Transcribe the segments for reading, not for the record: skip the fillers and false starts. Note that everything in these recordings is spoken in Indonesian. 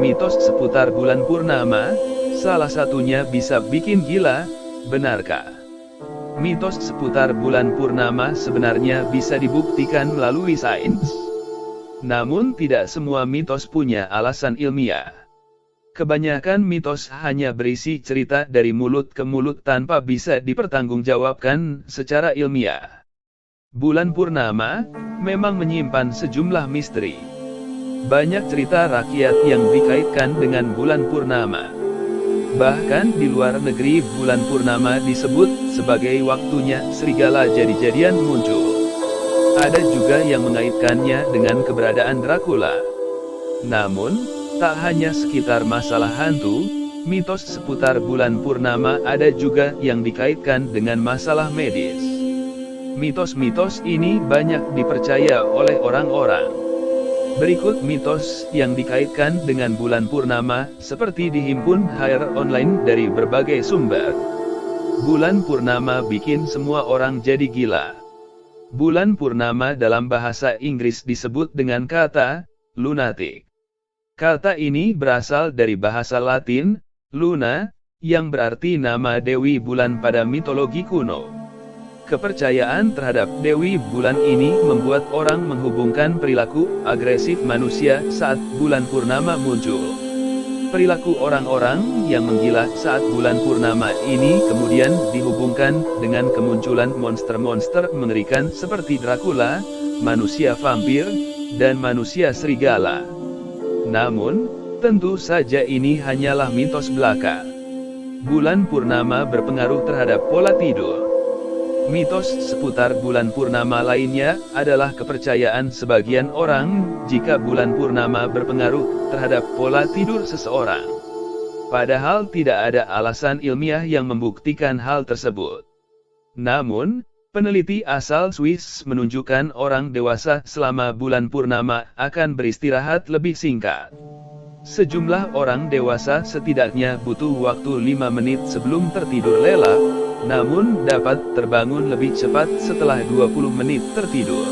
Mitos seputar bulan purnama, salah satunya bisa bikin gila, benarkah? Mitos seputar bulan purnama sebenarnya bisa dibuktikan melalui sains. Namun tidak semua mitos punya alasan ilmiah. Kebanyakan mitos hanya berisi cerita dari mulut ke mulut tanpa bisa dipertanggungjawabkan secara ilmiah. Bulan purnama memang menyimpan sejumlah misteri. Banyak cerita rakyat yang dikaitkan dengan bulan purnama. Bahkan di luar negeri bulan purnama disebut sebagai waktunya serigala jadi-jadian muncul. Ada juga yang mengaitkannya dengan keberadaan Dracula. Namun, tak hanya sekitar masalah hantu, mitos seputar bulan purnama ada juga yang dikaitkan dengan masalah medis. Mitos-mitos ini banyak dipercaya oleh orang-orang. Berikut mitos yang dikaitkan dengan bulan purnama, seperti dihimpun HR online dari berbagai sumber. Bulan purnama bikin semua orang jadi gila. Bulan purnama dalam bahasa Inggris disebut dengan kata lunatic. Kata ini berasal dari bahasa Latin, luna, yang berarti nama dewi bulan pada mitologi kuno. Kepercayaan terhadap dewi bulan ini membuat orang menghubungkan perilaku agresif manusia saat bulan purnama muncul. Perilaku orang-orang yang menggila saat bulan purnama ini kemudian dihubungkan dengan kemunculan monster-monster mengerikan seperti Dracula, manusia vampir, dan manusia serigala. Namun, tentu saja ini hanyalah mitos belaka. Bulan purnama berpengaruh terhadap pola tidur. Mitos seputar bulan purnama lainnya adalah kepercayaan sebagian orang jika bulan purnama berpengaruh terhadap pola tidur seseorang. Padahal tidak ada alasan ilmiah yang membuktikan hal tersebut. Namun, peneliti asal Swiss menunjukkan orang dewasa selama bulan purnama akan beristirahat lebih singkat. Sejumlah orang dewasa setidaknya butuh waktu 5 menit sebelum tertidur lelap, namun dapat terbangun lebih cepat setelah 20 menit tertidur.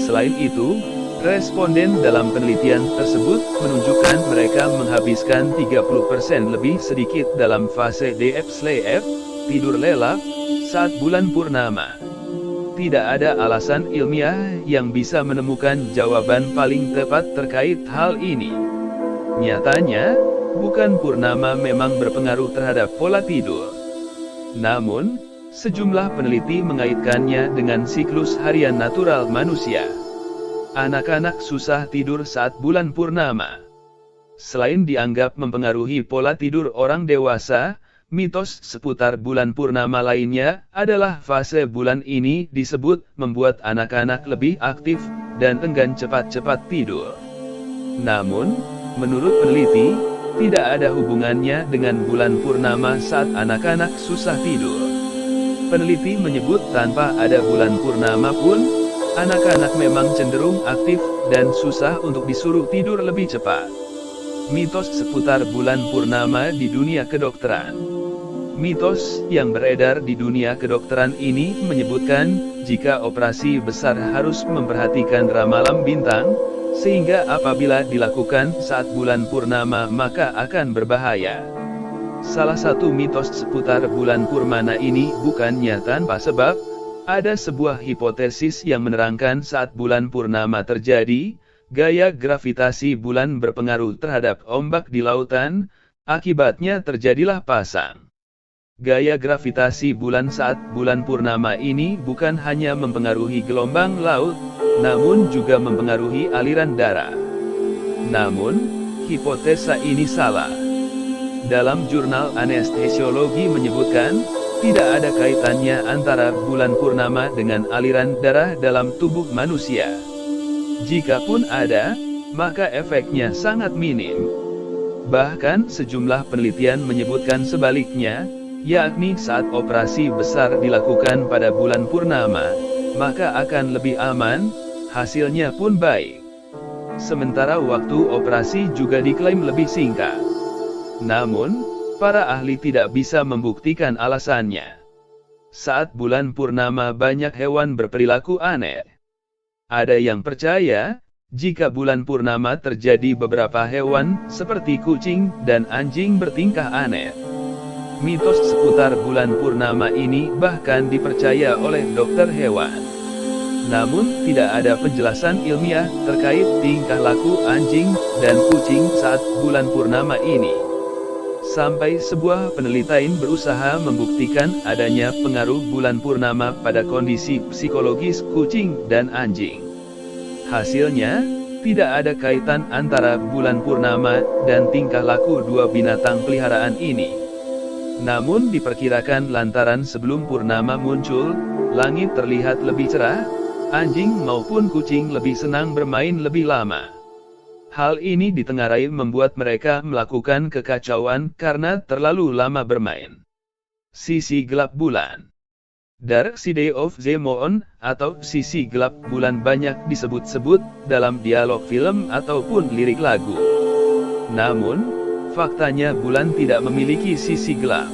Selain itu, responden dalam penelitian tersebut menunjukkan mereka menghabiskan 30% lebih sedikit dalam fase deep sleep, tidur lelap, saat bulan purnama. Tidak ada alasan ilmiah yang bisa menemukan jawaban paling tepat terkait hal ini. Nyatanya, bukan purnama memang berpengaruh terhadap pola tidur. Namun, sejumlah peneliti mengaitkannya dengan siklus harian natural manusia. Anak-anak susah tidur saat bulan purnama. Selain dianggap mempengaruhi pola tidur orang dewasa, mitos seputar bulan purnama lainnya adalah fase bulan ini disebut membuat anak-anak lebih aktif dan enggan cepat-cepat tidur. Namun, menurut peneliti, tidak ada hubungannya dengan bulan purnama saat anak-anak susah tidur. Peneliti menyebut tanpa ada bulan purnama pun, anak-anak memang cenderung aktif dan susah untuk disuruh tidur lebih cepat. Mitos seputar bulan purnama di dunia kedokteran. Mitos yang beredar di dunia kedokteran ini menyebutkan, jika operasi besar harus memperhatikan ramalan bintang, sehingga apabila dilakukan saat bulan purnama maka akan berbahaya. Salah satu mitos seputar bulan purnama ini bukannya tanpa sebab. Ada sebuah hipotesis yang menerangkan saat bulan purnama terjadi, gaya gravitasi bulan berpengaruh terhadap ombak di lautan, akibatnya terjadilah pasang. Gaya gravitasi bulan saat bulan purnama ini bukan hanya mempengaruhi gelombang laut, namun juga mempengaruhi aliran darah. Namun, hipotesa ini salah. Dalam jurnal anestesiologi menyebutkan, tidak ada kaitannya antara bulan purnama dengan aliran darah dalam tubuh manusia. Jikapun ada, maka efeknya sangat minim. Bahkan sejumlah penelitian menyebutkan sebaliknya, yakni saat operasi besar dilakukan pada bulan purnama, maka akan lebih aman, hasilnya pun baik. Sementara waktu operasi juga diklaim lebih singkat. Namun, para ahli tidak bisa membuktikan alasannya. Saat bulan purnama banyak hewan berperilaku aneh. Ada yang percaya, Jika bulan purnama terjadi beberapa hewan, seperti kucing dan anjing bertingkah aneh. Mitos seputar bulan purnama ini bahkan dipercaya oleh dokter hewan. Namun, tidak ada penjelasan ilmiah terkait tingkah laku anjing dan kucing saat bulan purnama ini. Sampai sebuah penelitian berusaha membuktikan adanya pengaruh bulan purnama pada kondisi psikologis kucing dan anjing. Hasilnya, tidak ada kaitan antara bulan purnama dan tingkah laku dua binatang peliharaan ini. Namun diperkirakan lantaran sebelum purnama muncul, langit terlihat lebih cerah, anjing maupun kucing lebih senang bermain lebih lama. Hal ini ditengarai membuat mereka melakukan kekacauan karena terlalu lama bermain. Sisi gelap bulan. Dark Side of the Moon, atau sisi gelap bulan banyak disebut-sebut dalam dialog film ataupun lirik lagu. Namun, faktanya bulan tidak memiliki sisi gelap.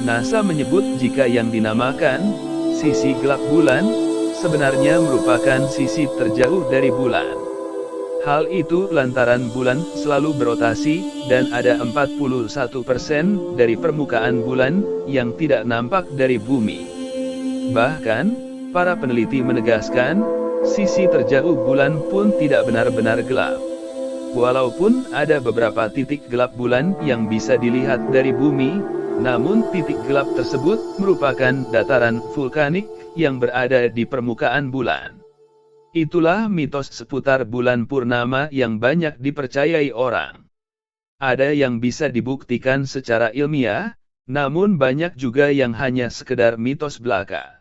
NASA menyebut jika yang dinamakan sisi gelap bulan sebenarnya merupakan sisi terjauh dari bulan. Hal itu lantaran bulan selalu berotasi, dan ada 41% dari permukaan bulan yang tidak nampak dari bumi. Bahkan, para peneliti menegaskan, sisi terjauh bulan pun tidak benar-benar gelap. Walaupun ada beberapa titik gelap bulan yang bisa dilihat dari bumi, namun titik gelap tersebut merupakan dataran vulkanik yang berada di permukaan bulan. Itulah mitos seputar bulan purnama yang banyak dipercayai orang. Ada yang bisa dibuktikan secara ilmiah, namun banyak juga yang hanya sekedar mitos belaka.